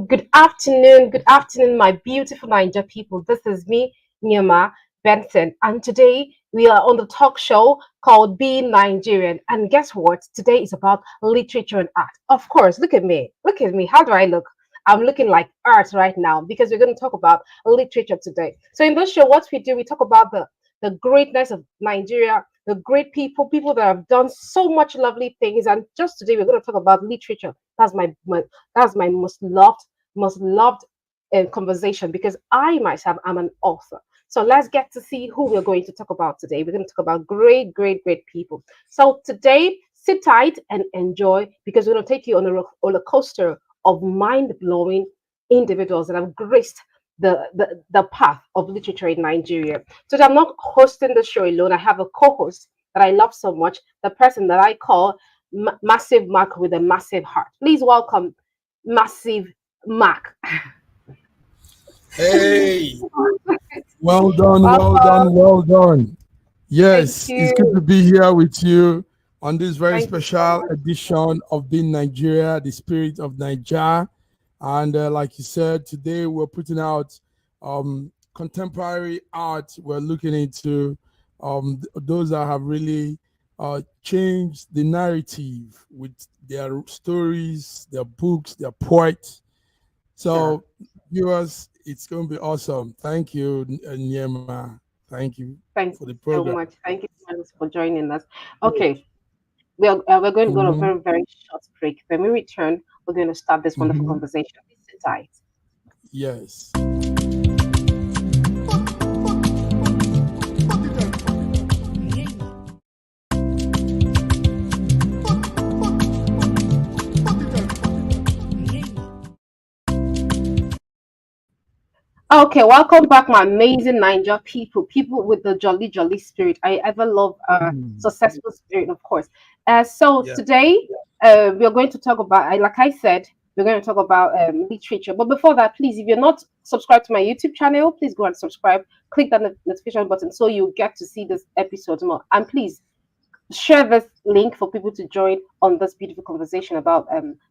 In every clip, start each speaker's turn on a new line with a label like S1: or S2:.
S1: Good afternoon, my beautiful Niger people. This is me, Nyama Benson, and today we are on the talk show called Being Nigerian. And guess what? Today is about literature and art. Of course, look at me. Look at me. How do I look? I'm looking like art right now because we're going to talk about literature today. So in this show, what we do, we talk about the greatness of Nigeria, the great people, people that have done so much lovely things. And just today, we're going to talk about literature. That's my most loved conversation because I myself am an author. So let's get to see who we're going to talk about today. We're going to talk about great, great, great people. So today, sit tight and enjoy because we're going to take you on a roller coaster of mind blowing individuals that have graced the path of literature in Nigeria. So I'm not hosting the show alone. I have a co host that I love so much, the person that I call Massive Mark with a massive heart. Please welcome Massive Mark.
S2: Hey, well done, well
S1: Welcome.
S2: done, well done.
S1: Thank
S2: Yes, it's good to
S1: you.
S2: be here with you on this very
S1: Thank you so
S2: special
S1: much.
S2: edition of Being Nigeria, the spirit of Niger. And like you said, today we're putting out contemporary art. We're looking into those that have really changed the narrative with their stories, their books, their poets.
S1: Sure.
S2: So, viewers, it's going to be awesome. Thank you, Nyema. Thank you
S1: Thank
S2: for the
S1: you so
S2: program.
S1: much. Thank you so much for joining us. Okay, we're going to go on a
S2: Mhm,
S1: very, very short break. When we return, we're going to start this wonderful
S2: mhm.
S1: conversation. Please sit tight.
S2: Yes.
S1: Okay, welcome back, my amazing Niger people, people with the jolly, jolly spirit. I ever love
S2: Mhm.
S1: successful spirit, of course. So
S2: Yeah.
S1: today, we're going to talk about, like I said, we're going to talk about literature. But before that, please, if you're not subscribed to my YouTube channel, please go and subscribe. Click that notification button so you get to see this episode more. And please share this link for people to join on this beautiful conversation about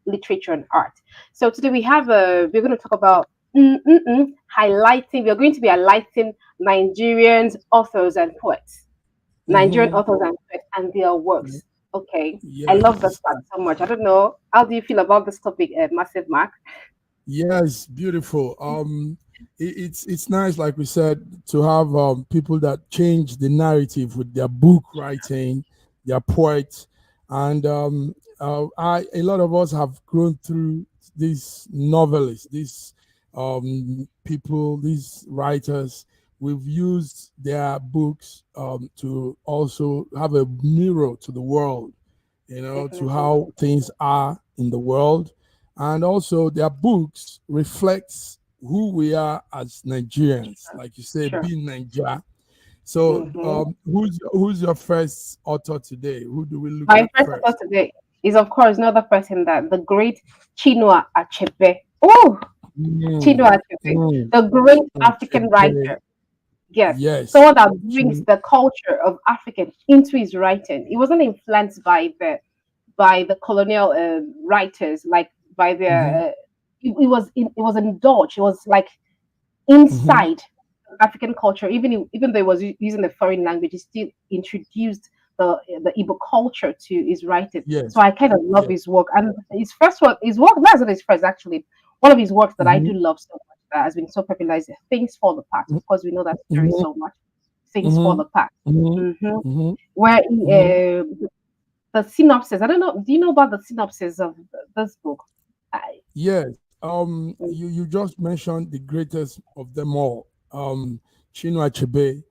S1: literature and art. So today we're going to talk about highlighting. We're going to be highlighting Nigerians authors and poets, Nigerian
S2: Hmm.
S1: authors and poets and their works. Okay, I love this
S2: Yes.
S1: part so much. I don't know, how do you feel about this topic, Massive Mark?
S2: Yes. Beautiful. It's nice, like we said, to have people that change the narrative with their book writing, their poets, and a lot of us have grown through these novelists, these people, these writers. We've used their books to also have a mirror to the world, to
S1: Definitely.
S2: how things are in the world. And also their books reflects who we are as Nigerians, like you say,
S1: Sure.
S2: being Niger. So
S1: Hmm.
S2: who's your first author today? Who do we look
S1: My
S2: at
S1: first author
S2: first?
S1: today is, of course, another person that the great Chinua Achebe. Oh,
S2: Mm,
S1: Chinua Achebe,
S2: mm,
S1: the great African
S2: okay.
S1: writer. Yes,
S2: Yes.
S1: someone that brings the culture of African into his writing. He wasn't influenced by the colonial writers, like by
S2: Mm-hmm,
S1: the. It was indulged. It was like
S2: mm-hmm.
S1: inside African culture. Even though he was using a foreign language, he still introduced the Igbo culture to his writing. So
S2: Yes.
S1: I kind of love
S2: Yes.
S1: his work. And his work, that's not his first actually. One of his works that I
S2: Mm-hmm,
S1: do love so much that has been so popular is Things Fall Apart. Of course, we know that story
S2: mm-hmm,
S1: so much. Things Fall
S2: mm-hmm,
S1: Apart.
S2: mm-hmm,
S1: hmm
S2: mm-hmm,
S1: Where
S2: mm-hmm.
S1: the synopsis. I don't know. Do you know about the synopsis of this book? I,
S2: Yes. You just mentioned the greatest of them all, Chinua Achebe.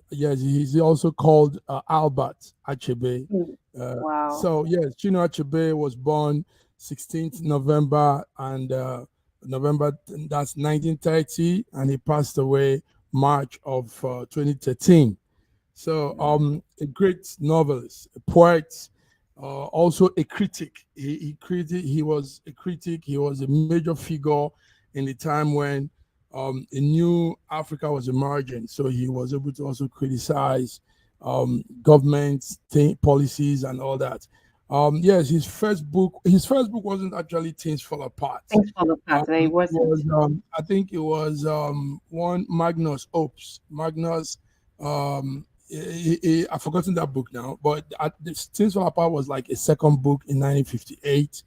S2: Yes, he's also called Albert Achebe.
S1: mm, wow.
S2: So yes, Chinua Achebe was born 16th November and November that's 1930, and he passed away March of 2013. So, a great novelist, a poet, also a critic. He was a critic. He was a major figure in the time when a new Africa was emerging. So he was able to also criticize government policies and all that. Yes, his first book wasn't actually Things Fall Apart.
S1: Things fall apart. It
S2: It
S1: wasn't.
S2: was I think it was one Magnus Opus. Magnus I've forgotten that book now, but Things Fall Apart was like a second book in 1958,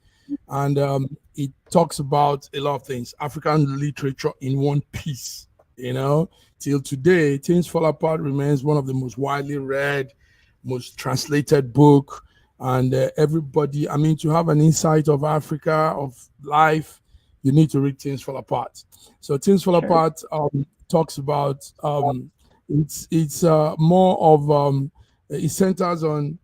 S2: and it talks about a lot of things, African literature in one piece. You know, till today, Things Fall Apart remains one of the most widely read, most translated book, and everybody. I mean, to have an insight of Africa, of life, you need to read Things Fall Apart. So Things Fall
S1: Sure.
S2: Apart talks about it's more of it centers on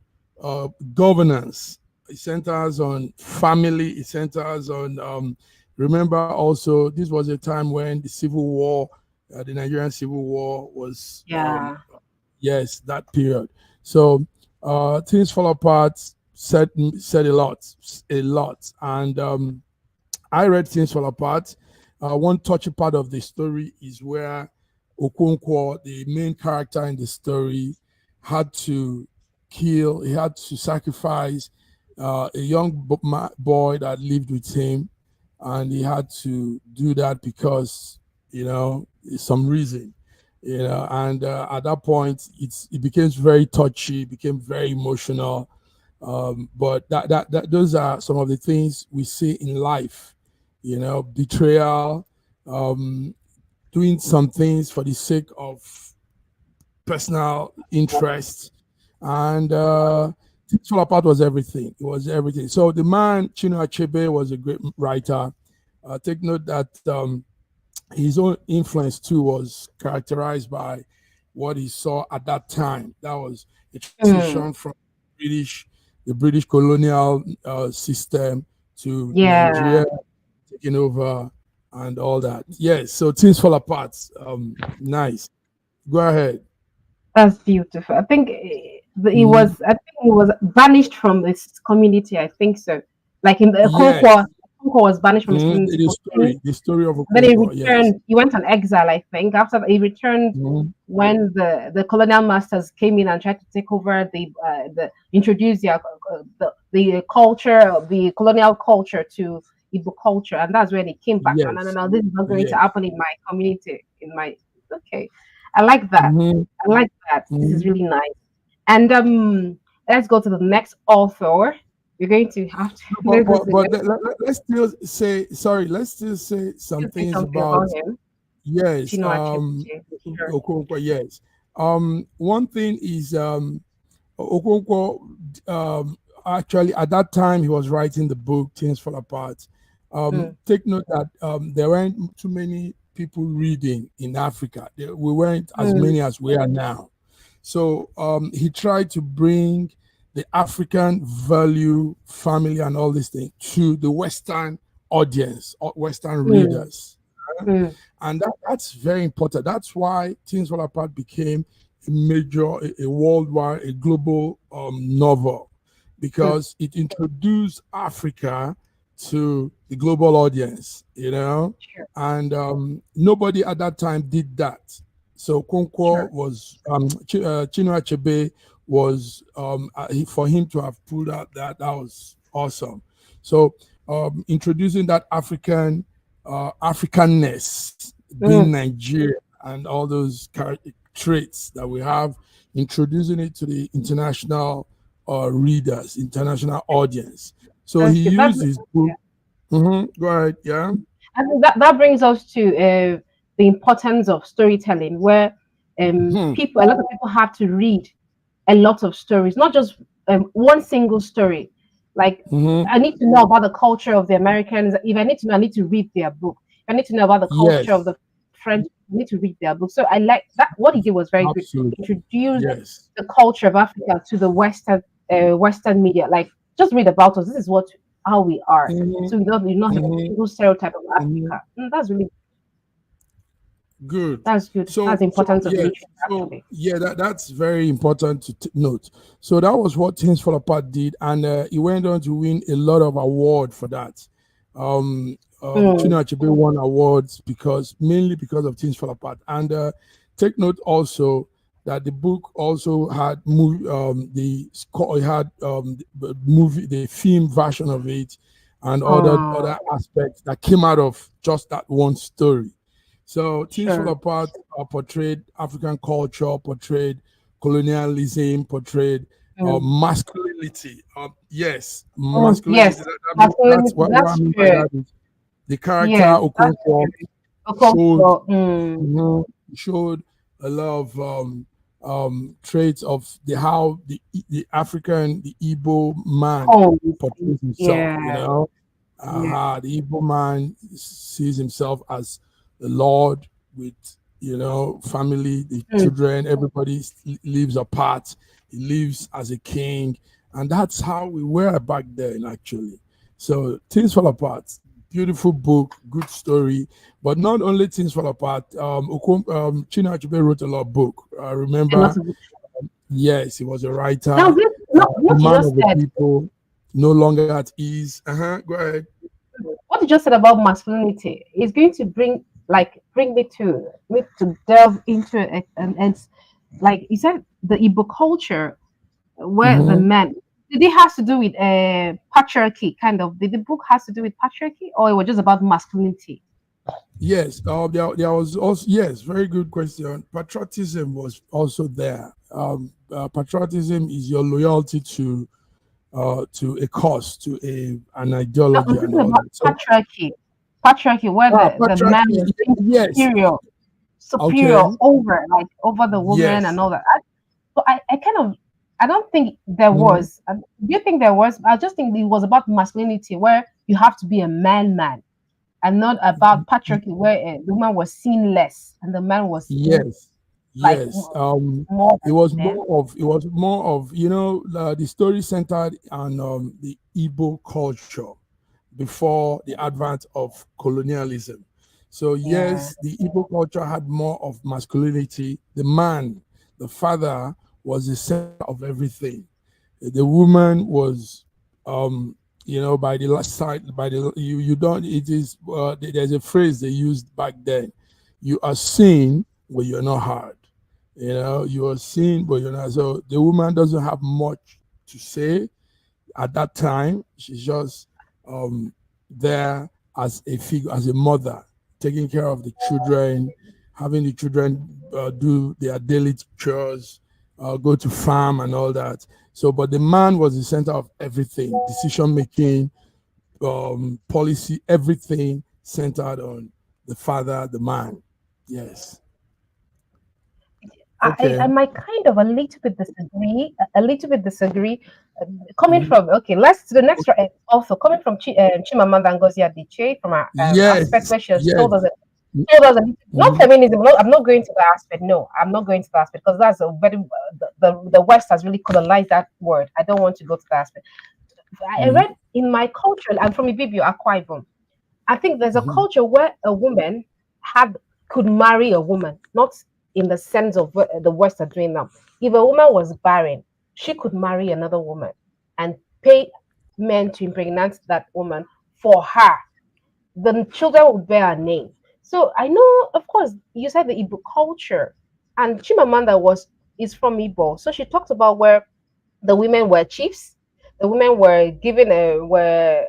S2: governance, it centers on family, it centers on remember also this was a time when the civil war, the Nigerian civil war was
S1: Yeah.
S2: yes, that period. So Things Fall Apart said a lot, and I read Things Fall Apart. One touchy part of the story is where Okonkwo, the main character in the story, had to he had to sacrifice a young boy that lived with him, and he had to do that because, some reason, and at that point, it became very touchy, became very emotional, but that those are some of the things we see in life, betrayal, um, doing some things for the sake of personal interest, and Things Fall Apart was everything. It was everything. So the man Chinua Achebe was a great writer. Take note that his own influence too was characterized by what he saw at that time. That was a
S1: Mm.
S2: transition from British, the British colonial system to
S1: Yeah.
S2: Nigeria taking over and all that. Yes, so Things Fall Apart. Nice. Go ahead.
S1: That's beautiful. I think it
S2: Mhm.
S1: was. I think it was banished from this community. I think so. Like in the
S2: Yes.
S1: Okonkwo was banished from his
S2: Mhm.
S1: community
S2: The
S1: for sin.
S2: story, the story of
S1: Then he
S2: Okonkwo. Yes.
S1: returned. He went on exile. I think after that, he returned
S2: Mhm.
S1: when the colonial masters came in and tried to take over the introduce the culture, the colonial culture to Igbo culture, and that's when he came back. No, no, no,
S2: Yes.
S1: no. This is not going to
S2: Yes.
S1: happen in my community. In my okay, I like that.
S2: Mhm.
S1: I like that. This is
S2: Mhm.
S1: really nice. And let's go to the next author. We're going to have to
S2: No,
S1: let's go to the
S2: but
S1: next.
S2: let's still say sorry. Let's still say some
S1: Let's say
S2: things
S1: something
S2: about
S1: about him.
S2: yes.
S1: Chinua Achebe. Sure.
S2: Okonkwo. Yes. One thing is Okonkwo. Actually, at that time, he was writing the book "Things Fall Apart."
S1: Mm,
S2: Take note that there weren't too many people reading in Africa. We weren't as
S1: mm,
S2: many as we are now. So he tried to bring the African value, family, and all these things to the Western audience, or Western
S1: mm,
S2: readers.
S1: mm,
S2: And that's very important. That's why Things Fall Apart became a major, a worldwide, a global novel,
S1: mm.
S2: because it introduced Africa to the global audience,
S1: Sure.
S2: and nobody at that time did that. So Konkwo
S1: Sure.
S2: was Chinua Achebe was for him to have pulled out that was awesome. So introducing that Africanness, being
S1: Mm.
S2: Nigerian, and all those traits that we have, introducing it to the international readers, international audience. So he
S1: That's good.
S2: used his book. Go ahead. Yeah.
S1: That brings us to the importance of storytelling, where
S2: Hmm.
S1: a lot of people have to read a lot of stories, not just one single story. Like
S2: Hmm.
S1: I need to know about the culture of the Americans. If I need to know, I need to read their book. If I need to know about the culture of
S2: Yes.
S1: the French, I need to read their book. So I like that. What he did was very good.
S2: Absolutely.
S1: Introduce
S2: Yes.
S1: the culture of Africa to the Western media. Like just read about us. This is what how we are.
S2: Hmm.
S1: So we don't have a
S2: Hmm.
S1: single stereotype of
S2: Hmm.
S1: Africa. That's really
S2: Good.
S1: that's good. That's the
S2: So
S1: importance of
S2: yes.
S1: literature
S2: So
S1: actually.
S2: yeah, that's very important to note. So that was what Things Fall Apart did, and he went on to win a lot of award for that.
S1: Mm,
S2: Chinua Achebe won awards because mainly because of Things Fall Apart, and take note also. that the book also had movie, it had the movie, the film version of it, and other
S1: Oh,
S2: aspects that came out of just that one story. So Things Fall
S1: sure.
S2: Apart portrayed African culture, portrayed colonialism, portrayed
S1: Mm.
S2: masculinity. Yes,
S1: Oh,
S2: masculinity.
S1: yes.
S2: That's
S1: Masculinity,
S2: what I
S1: that's
S2: mean by
S1: true.
S2: that is the character
S1: Yes, that's
S2: Okonkwo
S1: true.
S2: showed
S1: Okonkwo. Mm.
S2: showed a lot of traits of the African, the Igbo man
S1: Home.
S2: portrays himself.
S1: Yeah. Yeah.
S2: The Igbo man sees himself as the Lord with family, the
S1: Mm.
S2: children, everybody lives apart. He lives as a king, and that's how we were back then, actually. So Things Fall Apart, beautiful book, good story, but not only Things Fall Apart. Chinua Achebe wrote a lot of book. I
S1: A lot
S2: remember,
S1: of.
S2: yes, he was a writer,
S1: Now, this, no,
S2: a
S1: what you
S2: man
S1: just
S2: of the
S1: said,
S2: people, no longer at ease. Go ahead.
S1: what you just said about masculinity is going to bring me to delve into it, and it's like you said, the Igbo culture where the
S2: Hmm.
S1: men, did it has to do with patriarchy, kind of? Did the book has to do with patriarchy, or it was just about masculinity?
S2: Yes, there was also, yes, very good question. Patriotism was also there. Patriotism is your loyalty to a cause, to an
S1: No,
S2: ideology,
S1: I'm
S2: and
S1: talking
S2: all
S1: about
S2: that. So,
S1: patriarchy, where the man
S2: patriotism,
S1: was being
S2: yes,
S1: superior
S2: okay,
S1: over the woman and
S2: yes.
S1: all that. So I kind of, I don't think there
S2: Mhm.
S1: was. Do you think there was? I just think it was about masculinity, where you have to be a man, and not about patriarchy, where the woman was seen less and the man was seen
S2: Yes,
S1: like
S2: yes.
S1: more
S2: It was
S1: than them.
S2: more of the story centered on the Igbo culture before the advent of colonialism. So
S1: Yeah,
S2: yes, the Igbo culture had more of masculinity. The man, the father, was the center of everything. The woman was by the last side, by the you don't it is there's a phrase they used back then: you are seen but you're not heard. You are seen but you're not. So the woman doesn't have much to say at that time. She's just um there as a figure, as a mother, taking care of the children, having the children do their daily chores, go to farm and all that. So, but the man was the center of everything: decision making, policy, everything centered on the father, the man. Yes.
S1: I
S2: Okay.
S1: might kind of a little bit disagree. Coming
S2: Mhm.
S1: from, okay, let's to the next also coming from Chimamanda Ngozi Adichie, from our aspect
S2: Yes.
S1: where she has
S2: Yes.
S1: told us a not
S2: Mhm.
S1: feminism. I'm not going to that aspect. No, I'm not going to that aspect because that's a very the West has really colonized that word. I don't want to go to that aspect. I
S2: Mhm.
S1: read in my culture. I'm from Ibibio, Akwa Ibom. I think there's a
S2: Mhm.
S1: culture where a woman had could marry a woman, not in the sense of what the West are doing now. If a woman was barren, she could marry another woman and pay men to impregnate that woman for her. The children would bear her name. So I know, of course, you said the Igbo culture, and Chimamanda was is from Igbo, so she talked about where the women were chiefs, the women were given a were.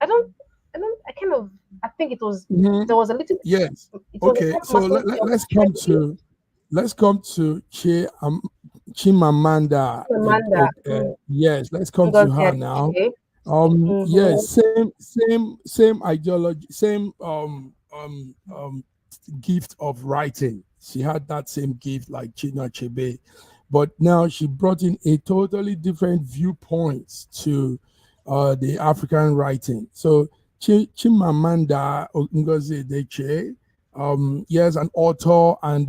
S1: I don't, I kind of, I think it was
S2: Mhm.
S1: there was a little,
S2: Yes.
S1: it was
S2: Okay.
S1: about
S2: So
S1: masculinity or
S2: let's come to Chimamanda.
S1: Chimamanda
S2: Yes, let's come to
S1: Ngozi
S2: her now.
S1: Adichie.
S2: Yes,
S1: Mm-hmm.
S2: same ideology, same gift of writing. She had that same gift like Chinua Achebe, but now she brought in a totally different viewpoint to the African writing. So Chimamanda Ngozi Adichie, yes, an author, and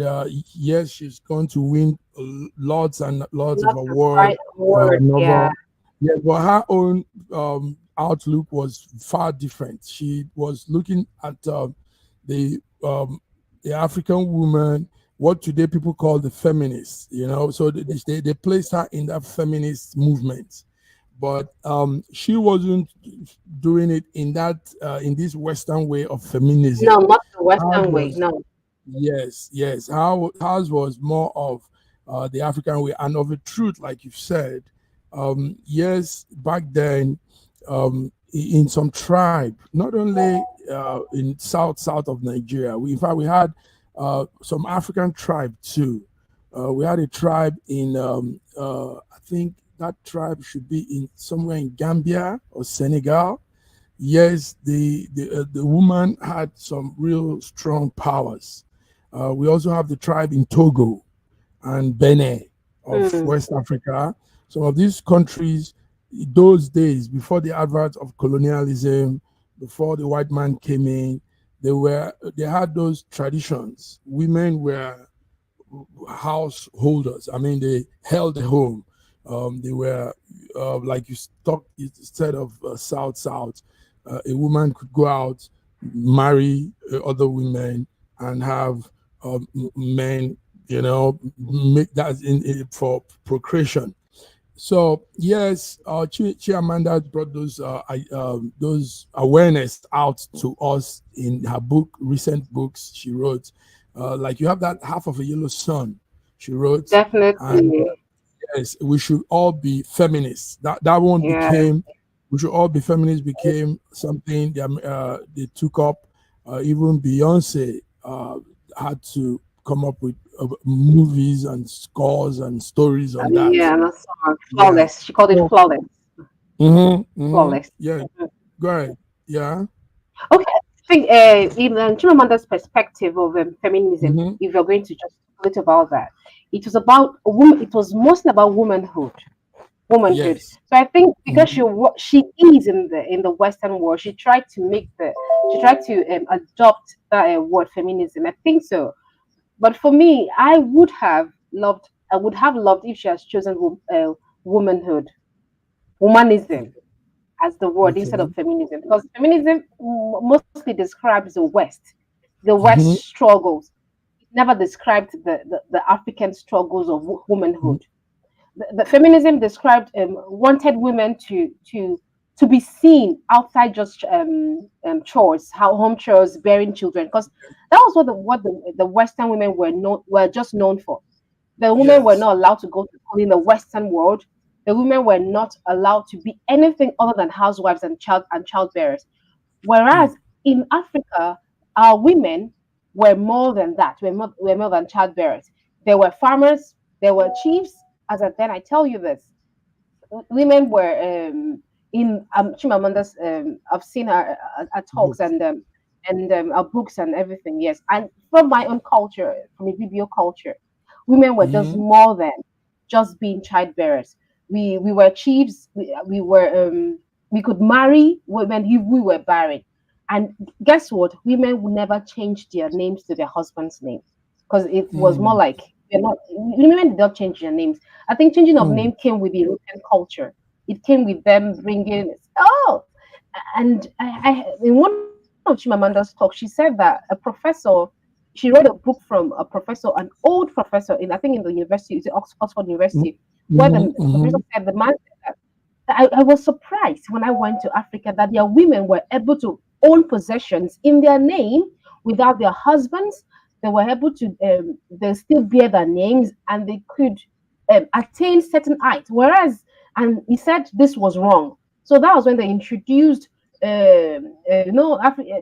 S2: yes, she's going to win lots and lots of
S1: Not the
S2: awards
S1: right
S2: for her
S1: word, yeah.
S2: novel. Yeah, but her own outlook was far different. She was looking at the the African woman, what today people call the feminists. So they placed her in that feminist movement, but she wasn't doing it in this Western way of
S1: No,
S2: feminism.
S1: not the
S2: Hers
S1: Western way.
S2: was
S1: No.
S2: Yes, yes. How ours was more of the African way and of a truth, like you've said. Yes, back then, in some tribe, not only in south of Nigeria. In fact, we had some African tribe too. We had a tribe in I think that tribe should be in somewhere in Gambia or Senegal. Yes, the woman had some real strong powers. We also have the tribe in Togo and Benin of
S1: Mm,
S2: West Africa. Some of these countries, those days before the advent of colonialism, before the white man came in, they had those traditions. Women were householders. I mean, they held the home. They were like you said of South. A woman could go out, marry other women, and have men. Make that for procreation. So yes, Chiamanda brought those awareness out to us in her recent books she wrote. Like you have that half of a yellow sun, she wrote, and
S1: definitely.
S2: yes, we should all be feminists. That one
S1: Yeah.
S2: became, we should all be feminists became something they took up. Even Beyonce had to come up with movies and scores and stories on that.
S1: Yeah, and a song,
S2: Yeah.
S1: flawless. She called it
S2: So,
S1: flawless. Flawless.
S2: yeah. Go ahead. Yeah.
S1: Okay, I think in Chimamanda's perspective of feminism,
S2: Mm-hmm.
S1: if you're going to just talk about that, it was about a woman. It was mostly about womanhood. Womanhood.
S2: Yes.
S1: So I think because
S2: Mm-hmm.
S1: she is in the Western world, she tried to adopt that word feminism. I think so. But for me, I would have loved if she has chosen womanhood, humanism as the word instead
S2: Okay.
S1: of feminism, because feminism mostly describes the West
S2: Mm-hmm.
S1: struggles. It never described the African struggles of womanhood. The feminism described wanted women to be seen outside just chores, how home chores, bearing children, because that was what the Western women were just known for. The women were
S2: Yes.
S1: not allowed to go to school in the Western world. The women were not allowed to be anything other than housewives and childbearers.
S2: Mm.
S1: Whereas in Africa, our women were more than that. Were more than childbearers. They were farmers. They were chiefs. As I, then I tell you this, women were in Chimamanda's. I've seen her talks
S2: Books.
S1: and her books and everything. Yes, and from my own culture, from the BBO culture, women were just
S2: Mm-hmm.
S1: more than just being childbearers. We were chiefs. We could marry women if we were barren. And guess what? Women would never change their names to their husband's name because it was more
S2: Mm.
S1: like they're not. Women did not change their names. I think changing of
S2: Mm.
S1: name came with the European culture. It came with them bringing, oh, and in one of Chimamanda's talks, she said that a professor, she read a book from a professor, an old professor in, I think in the university, it's Oxford University, where
S2: Mm-hmm.
S1: the professor
S2: Mm-hmm.
S1: said the man said that I was surprised when I went to Africa that their women were able to own possessions in their name without their husbands. They were able to, they still bear their names and they could attain certain heights. Whereas, and he said this was wrong. So that was when they introduced, they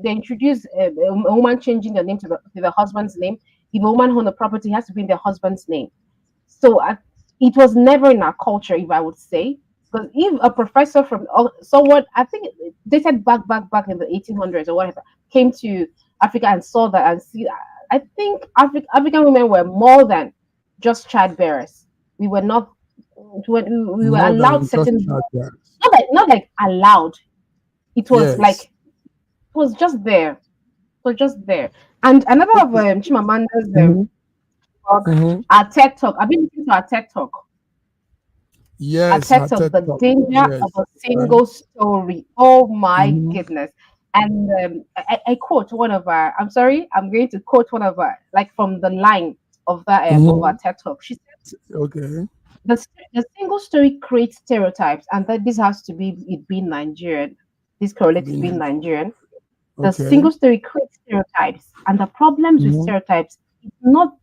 S1: introduced a woman changing their name to the husband's name. If a woman owned a property, it has to be in their husband's name. So it was never in our culture, if I would say, because if a professor from someone, I think they said back in the 1800s or whatever, came to Africa and saw that and see, I think African women were more than just childbearers. We were not. We were
S2: More
S1: allowed
S2: than just
S1: certain,
S2: childbearers.
S1: not like allowed. It was like
S2: Yes.
S1: it was just there. It was just there. And another of
S2: Okay.
S1: Chimamanda's
S2: Mm-hmm.
S1: talk,
S2: Mm-hmm.
S1: our TED talk. I've been listening to our TED talk. A
S2: Yes. Her
S1: text of
S2: TED
S1: the
S2: talk.
S1: danger of
S2: Yes.
S1: a
S2: Right.
S1: single story. Oh my
S2: Mm-hmm.
S1: goodness. And I quote one of our, I'm sorry, I'm going to quote one of our, like from the line of our
S2: Mm-hmm.
S1: TED talk. She said,
S2: Okay.
S1: the single story creates stereotypes, and that this has to be it being Nigerian. This correlates to being
S2: Being
S1: Nigerian. The
S2: Okay.
S1: single story creates stereotypes, and the problems with
S2: Mm-hmm.
S1: stereotypes is not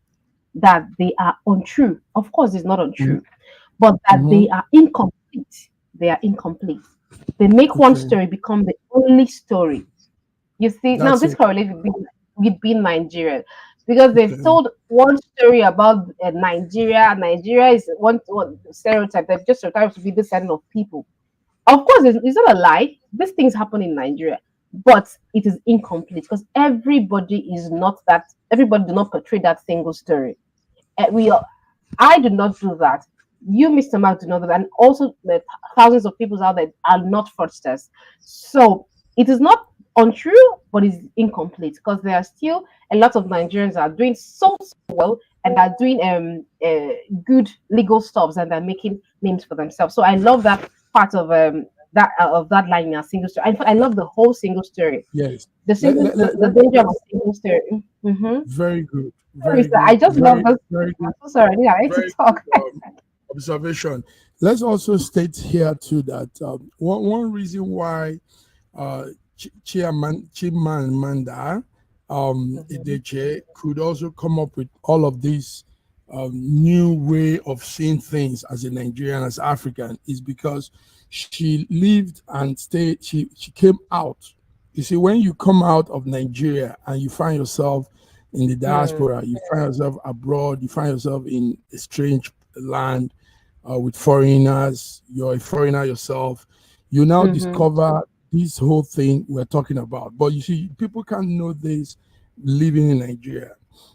S1: that they are untrue. Of course, it's not
S2: Mm-hmm.
S1: untrue, but that
S2: Mm-hmm.
S1: they are incomplete. They are incomplete. They make one
S2: Okay.
S1: story become the only story. You see, now
S2: That's
S1: this
S2: it.
S1: correlates with being Nigerian because they've
S2: Okay.
S1: told one story about Nigeria. Nigeria is one stereotype. They've just stereotyped to be this kind of people. Of course, it's not a lie. These things happen in Nigeria, but it is incomplete because everybody is not that. Everybody do not portray that single story. We I do not do that. You, Mr. Mark, do not do that. And also, the thousands of people out there are not fraudsters. So it is not untrue, but it's incomplete because there are still a lot of Nigerians are doing so well and are doing good legal stuffs and they're making names for themselves. So I love that part of that line in a single story. In fact, I love the whole single story.
S2: Yes.
S1: The danger of a single story. Mm-hmm.
S2: Very good.
S1: Sorry,
S2: Very
S1: sir. I
S2: good.
S1: just love this.
S2: Very
S1: I'm
S2: good.
S1: so sorry. I need to
S2: Very
S1: talk.
S2: good observation. Let's also state here too that one reason why Chimamanda
S1: Mhm.
S2: Adichie could also come up with all of these new way of seeing things as a Nigerian, as African, is because she lived and stayed. She came out. You see, when you come out of Nigeria and you find yourself in the
S1: Mm,
S2: diaspora, you find yourself abroad, you find yourself in a strange land with foreigners, you're a foreigner yourself, you now
S1: mhm,
S2: discover this whole thing we're talking about. But you see, people can't know this living in Nigeria.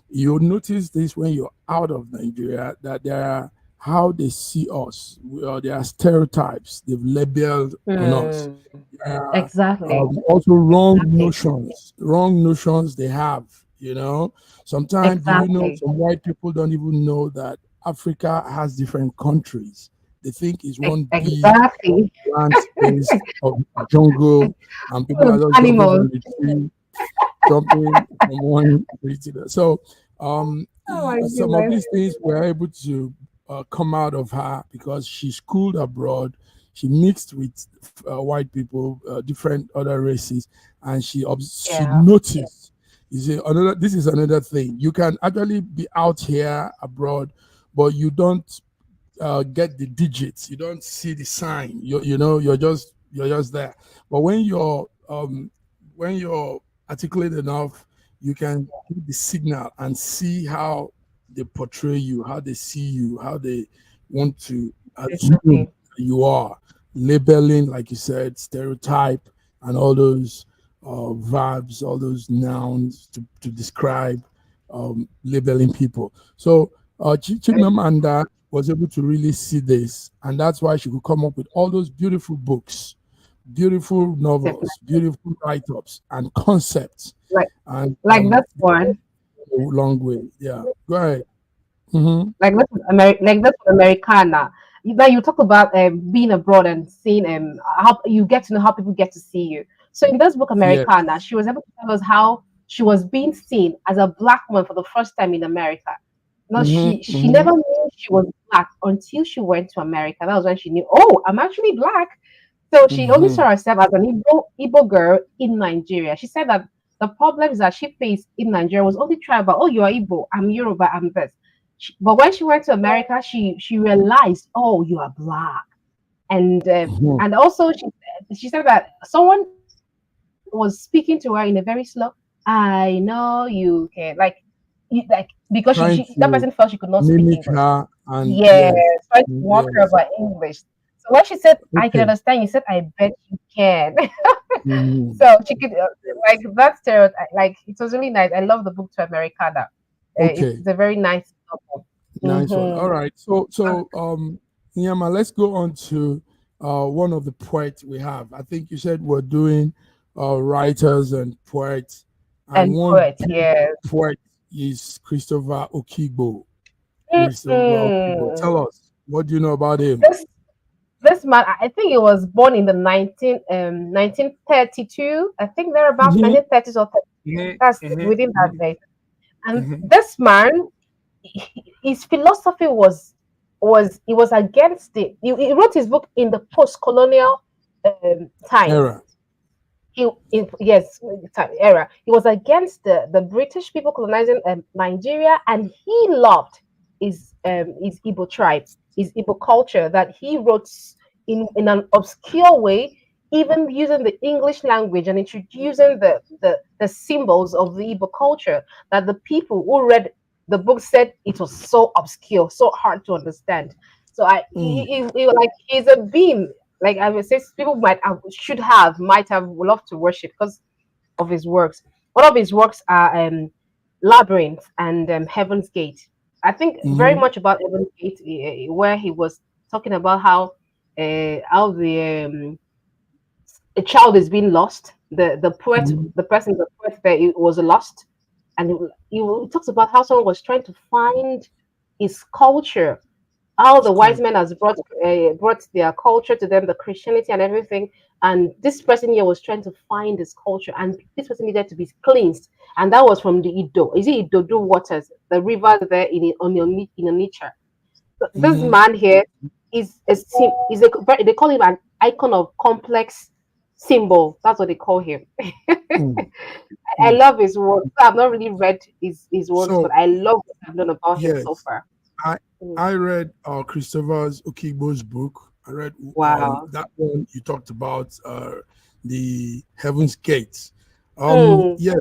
S2: You'll notice this when you're out of Nigeria that there are how they see us. There are stereotypes they've labeled on us.
S1: mm.
S2: There are
S1: Exactly.
S2: also
S1: Exactly.
S2: wrong notions they have. You know, sometimes do you know
S1: Exactly.
S2: some white people don't even know that Africa has different countries. They think it's one big
S1: Exactly.
S2: land space of jungle, and people are
S1: Those
S2: just jumping
S1: animals.
S2: from the tree, jumping from one tree to the. So,
S1: Oh my
S2: some of
S1: goodness.
S2: these things were able to come out of her because she schooled abroad. She mixed with white people, different other races, and she
S1: Yeah.
S2: noticed. You see, another. This is another thing. You can actually be out here abroad, but you don't get the digits. You don't see the sign. You know you're just there. But when you're articulate enough, you can get the signal and see how they portray you, how they see you, how they want to assume
S1: Exactly.
S2: you are. Labeling, like you said, stereotype, and all those verbs, all those nouns to describe labeling people. So Chimamanda was able to really see this, and that's why she could come up with all those beautiful books, beautiful
S1: Definitely.
S2: novels, beautiful write-ups, and concepts,
S1: Like
S2: and
S1: like this one.
S2: a long way. Yeah, go ahead. Hmm.
S1: Like that's Americana. Now you talk about being abroad and seeing how you get to know how people get to see you. So in this book
S2: Yes.
S1: Americana, she was able to tell us how she was being seen as a black woman for the first time in America. Now
S2: Hmm.
S1: she
S2: Hmm.
S1: never knew she was black until she went to America. That was when she knew, oh, I'm actually black. So she only
S2: Hmm.
S1: saw herself as an Igbo girl in Nigeria. She said that the problems that she faced in Nigeria was only tribal. Oh, you are Igbo, I'm Yoruba, I'm this. But when she went to America, she realized, oh, you are black,
S2: Hmm.
S1: and also she said that someone was speaking to her in a very slow. I know you can like because
S2: Trying
S1: that
S2: to
S1: person felt she could not speak
S2: mimic
S1: English.
S2: her, and
S1: Yes,
S2: yes,
S1: trying to walk her
S2: yes.
S1: about English. So when she said, "I can
S2: Okay.
S1: understand," you said, "I bet you can."
S2: Hmm.
S1: So she could like that stereotype. Like it was really nice. I love the book to Americana.
S2: Okay.
S1: It's a very nice novel.
S2: Nice one. All
S1: Mm-hmm.
S2: right. Nyama, let's go on to one of the poets we have. I think you said we're doing writers and poets, and
S1: And
S2: one
S1: poet, yes.
S2: poet is Christopher Okigbo. Christopher Okigbo.
S1: Mm-mm.
S2: Tell us, what do you know about him?
S1: This this man, I think he was born in the 1932. I think they're about
S2: Hmm.
S1: 1930s or 30.
S2: Hmm.
S1: That's
S2: Hmm.
S1: within that
S2: Hmm.
S1: day. And
S2: Hmm.
S1: this man, his philosophy was he was against it. He wrote his book in the post-colonial time.
S2: Era.
S1: yes, era. He was against the British people colonizing Nigeria, and he loved his Igbo tribe, his Igbo culture that he wrote in an obscure way, even using the English language and introducing the symbols of the Igbo culture that the people who read the book said it was so obscure, so hard to understand. So
S2: Mm,
S1: like he's a being, like I would say, people might have loved to worship because of his works. One of his works are Labyrinth and Heaven's Gate. I think very
S2: mm-hmm,
S1: much about Heaven's Gate, where he was talking about how the a child is being lost. The poet,
S2: mm-hmm,
S1: the person, the poet there, it was lost, and he talks about how someone was trying to find his culture, how the wise
S2: script.
S1: men has brought their culture to them, the Christianity and everything. And this person here was trying to find his culture, and this person needed to be cleansed, and that was from the Ido. Is it Idodo waters, the river there in Onitsha? This
S2: Mm-hmm,
S1: man here is they call him an icon of complex symbol. That's what they call him.
S2: mm,
S1: I
S2: mm.
S1: love his works. I've not really read his works, but
S2: So
S1: I love what I've learned about him so
S2: yes,
S1: far.
S2: I
S1: Mm.
S2: I read Christopher's Okigbo's book. I read
S1: Wow.
S2: that one you talked about, the Heaven's Gates.
S1: Mm.
S2: Yes,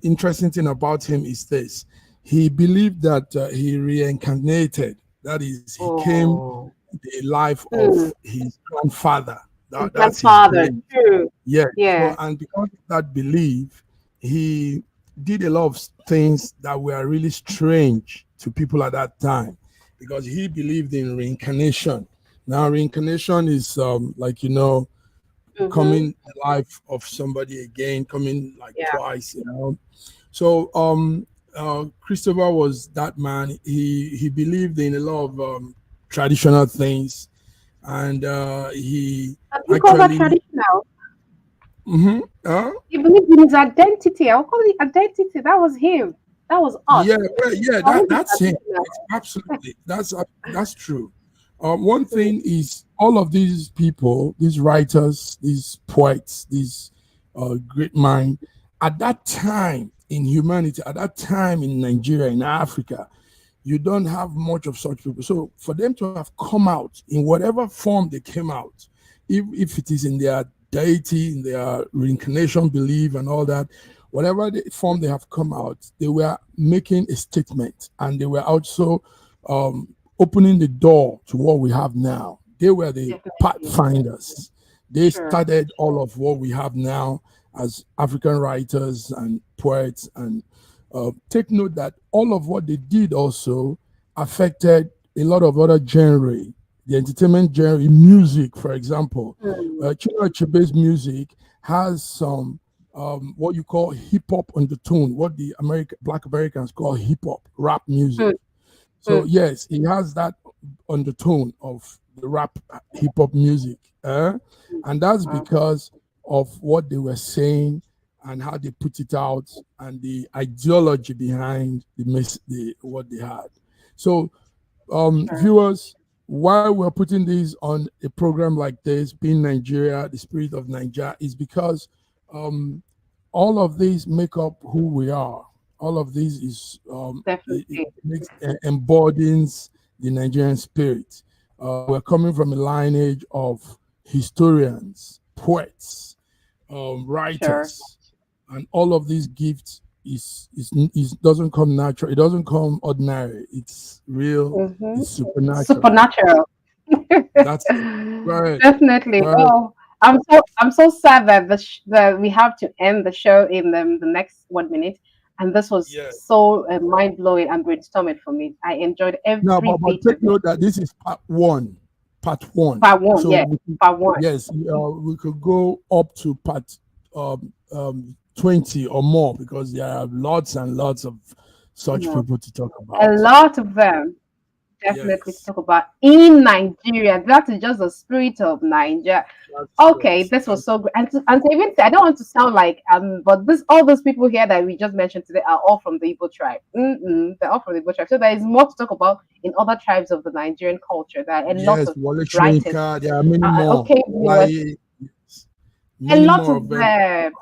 S2: interesting thing about him is this: he believed that he reincarnated. That is, he came
S1: Oh.
S2: the life of
S1: Mm.
S2: his grandfather.
S1: His
S2: That's his
S1: grandfather.
S2: belief.
S1: True.
S2: Yeah. So,
S1: Yeah.
S2: and because of that belief, he did a lot of things that were really strange to people at that time because he believed in reincarnation. Now, reincarnation is like,
S1: Mm-hmm.
S2: coming the life of somebody again, coming like
S1: Yeah.
S2: twice. So, Christopher was that man. He believed in a lot of traditional things, and he
S1: And you call that
S2: actually.
S1: traditional?
S2: Mhm.
S1: He believed in his identity. I'll call it identity. That was him. That was
S2: Yeah,
S1: us.
S2: well, yeah,
S1: I won't be
S2: that's it.
S1: traditional.
S2: It's absolutely that's true. One thing is all of these people, these writers, these poets, these great mind, at that time in humanity, at that time in Nigeria, in Africa, you don't have much of such people. So for them to have come out in whatever form they came out, if it is in their deity, in their reincarnation belief and all that, whatever the form they have come out, they were making a statement and they were also opening the door to what we have now. They were the
S1: Definitely.
S2: pathfinders. They
S1: Sure.
S2: started all of what we have now as African writers and poets. And take note that all of what they did also affected a lot of other genre, the entertainment genre, music, for example.
S1: Mm.
S2: Chinua Achebe's music has some what you call hip hop undertone, what the Black Americans call hip hop, rap music.
S1: Mm.
S2: So yes, he has that undertone of the rap hip hop music,
S1: Mm.
S2: and that's
S1: Wow.
S2: because of what they were saying and how they put it out and the ideology behind the what they had. So,
S1: Sure.
S2: viewers, why we're putting this on a program like this, being Nigeria, the spirit of Nigeria, is because um, all of these make up who we are. All of these is it
S1: Definitely.
S2: makes embodies the Nigerian spirit. We're coming from a lineage of historians, poets,
S1: Sure.
S2: writers, and all of these gifts is doesn't come natural. It doesn't come ordinary. It's real.
S1: Mm-hmm.
S2: It's supernatural.
S1: Supernatural.
S2: That's it. Go ahead.
S1: Definitely.
S2: Go ahead.
S1: Oh, I'm so sad that that we have to end the show in the next 1 minute. And this was
S2: Yeah.
S1: so mind blowing and brainstorming for me. I enjoyed
S2: Now,
S1: every
S2: but
S1: bit
S2: take
S1: of it.
S2: note that this is part one. Part one.
S1: Part one,
S2: So
S1: yeah. Part one.
S2: yes, we could go up to part 20 or more because there are lots and lots of such
S1: Yeah.
S2: people to talk
S1: A
S2: about.
S1: lot of them. Definitely to
S2: Yes,
S1: talk about in Nigeria. That is just the spirit of Nigeria.
S2: that's
S1: Okay,
S2: correct.
S1: this was
S2: That's
S1: so great. And to even say, I don't want to sound like but this all those people here that we just mentioned today are all from the Igbo tribe. They're all from the Igbo tribe. So there is more to talk about in other tribes of the Nigerian culture. There are a lot
S2: yes,
S1: of
S2: Wale
S1: writers.
S2: Soyinka. There are many more.
S1: Okay, viewers.
S2: Why? Yes.
S1: A
S2: many
S1: lot
S2: more
S1: of
S2: of them.
S1: them.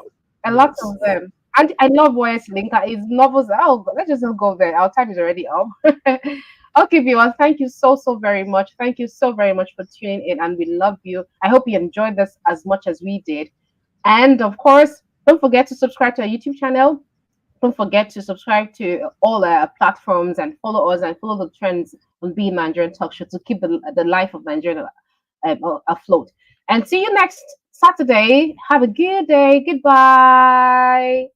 S1: A lot
S2: Yes,
S1: of
S2: yeah.
S1: them. And I love Wes Linka. His novels. Oh, let's just go there. Our time is already up. Okay, viewers, thank you so, so very much. Thank you so very much for tuning in. And we love you. I hope you enjoyed this as much as we did. And of course, don't forget to subscribe to our YouTube channel. Don't forget to subscribe to all our platforms and follow us and follow the trends on Being Nigerian Talk Show to keep the life of Nigeria afloat. And see you next Saturday. Have a good day. Goodbye.